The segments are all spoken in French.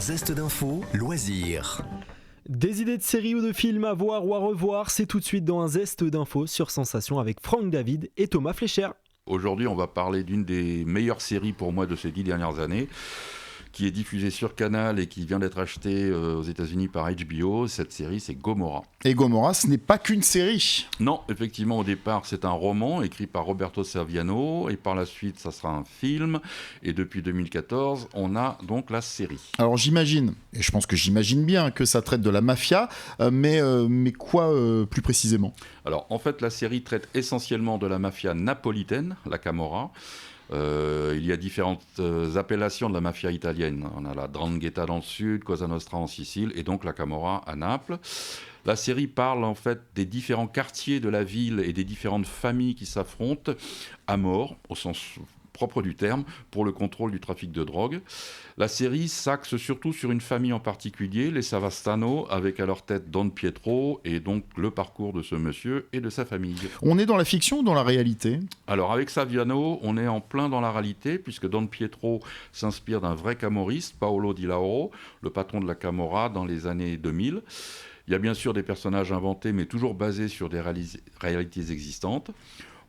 zeste d'infos, loisirs. Des idées de séries ou de films à voir ou à revoir, c'est tout de suite dans un zeste d'infos sur Sensation avec Franck David et Thomas Fleischer. Aujourd'hui, on va parler d'une des meilleures séries pour moi de ces 10 dernières années, qui est diffusée sur Canal et qui vient d'être achetée aux États-Unis par HBO. Cette série, c'est Gomorrah. Et Gomorrah, ce n'est pas qu'une série. Non, effectivement, au départ, c'est un roman écrit par Roberto Saviano, et par la suite, ça sera un film. Et depuis 2014, on a donc la série. Alors j'imagine, et je pense que j'imagine bien que ça traite de la mafia, mais quoi plus précisément ? Alors, en fait, la série traite essentiellement de la mafia napolitaine, la Camorra. Il y a différentes appellations de la mafia italienne. On a la 'Ndrangheta dans le sud, Cosa Nostra en Sicile et donc la Camorra à Naples. La série parle en fait des différents quartiers de la ville et des différentes familles qui s'affrontent à mort, au sens propre du terme, pour le contrôle du trafic de drogue. La série s'axe surtout sur une famille en particulier, les Savastano, avec à leur tête Don Pietro, et donc le parcours de ce monsieur et de sa famille. On est dans la fiction ou dans la réalité ? Alors avec Saviano, on est en plein dans la réalité, puisque Don Pietro s'inspire d'un vrai camorriste, Paolo Di Lauro, le patron de la Camorra dans les années 2000. Il y a bien sûr des personnages inventés, mais toujours basés sur des réalités existantes.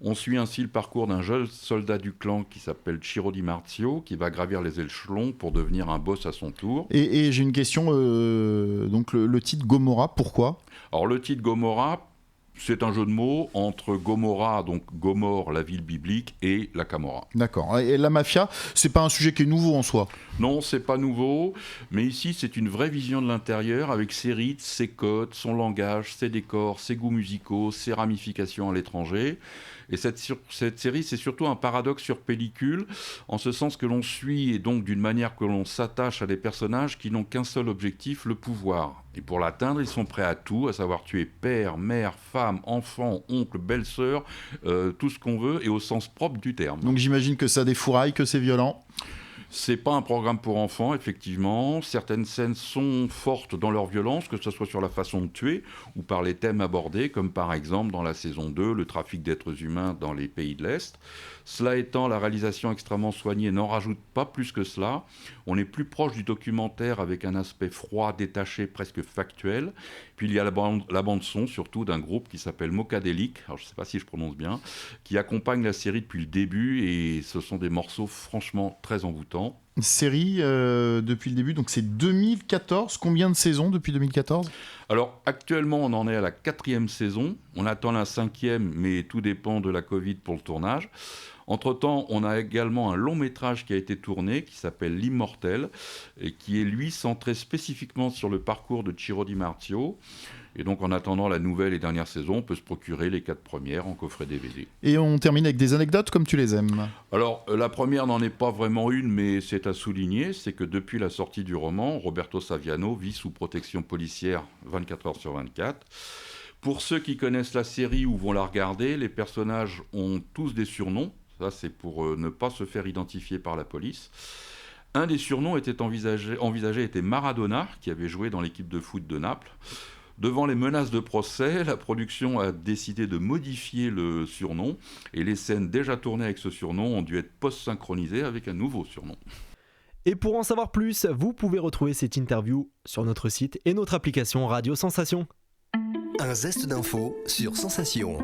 On suit ainsi le parcours d'un jeune soldat du clan qui s'appelle Ciro Di Marzio, qui va gravir les échelons pour devenir un boss à son tour. Et j'ai une question, donc le titre Gomorrah, pourquoi ? Alors le titre Gomorrah, c'est un jeu de mots entre Gomorrah, donc Gomorre, la ville biblique, et la Camorra. D'accord. Et la mafia, c'est pas un sujet qui est nouveau en soi ? Non, c'est pas nouveau, mais ici c'est une vraie vision de l'intérieur avec ses rites, ses codes, son langage, ses décors, ses goûts musicaux, ses ramifications à l'étranger. Et cette série, c'est surtout un paradoxe sur pellicule, en ce sens que l'on suit et donc d'une manière que l'on s'attache à des personnages qui n'ont qu'un seul objectif, le pouvoir. Et pour l'atteindre, ils sont prêts à tout, à savoir tuer père, mère, femme, enfant, oncle, belle-sœur, tout ce qu'on veut, et au sens propre du terme. Donc j'imagine que ça défouraille, que c'est violent. C'est pas un programme pour enfants, effectivement. Certaines scènes sont fortes dans leur violence, que ce soit sur la façon de tuer ou par les thèmes abordés, comme par exemple dans la saison 2, le trafic d'êtres humains dans les pays de l'Est. Cela étant, la réalisation extrêmement soignée n'en rajoute pas plus que cela. On est plus proche du documentaire avec un aspect froid, détaché, presque factuel. Puis il y a la bande-son, surtout d'un groupe qui s'appelle Mocadélique, alors je ne sais pas si je prononce bien, qui accompagne la série depuis le début, et ce sont des morceaux franchement très envoûtants. Série depuis le début, donc c'est 2014. Combien de saisons depuis 2014 ? Alors actuellement on en est à la 4e saison, on attend la 5e, mais tout dépend de la Covid pour le tournage. Entre-temps, on a également un long métrage qui a été tourné, qui s'appelle L'Immortel, et qui est lui centré spécifiquement sur le parcours de Ciro Di Marzio. Et donc en attendant la nouvelle et dernière saison, on peut se procurer les 4 premières en coffret DVD. Et on termine avec des anecdotes comme tu les aimes. Alors la première n'en est pas vraiment une, mais c'est à souligner, c'est que depuis la sortie du roman, Roberto Saviano vit sous protection policière 24 heures sur 24. Pour ceux qui connaissent la série ou vont la regarder, les personnages ont tous des surnoms. Ça, c'est pour ne pas se faire identifier par la police. Un des surnoms était envisagé était Maradona, qui avait joué dans l'équipe de foot de Naples. Devant les menaces de procès, la production a décidé de modifier le surnom, et les scènes déjà tournées avec ce surnom ont dû être post-synchronisées avec un nouveau surnom. Et pour en savoir plus, vous pouvez retrouver cette interview sur notre site et notre application Radio Sensation. Un zeste d'infos sur Sensation.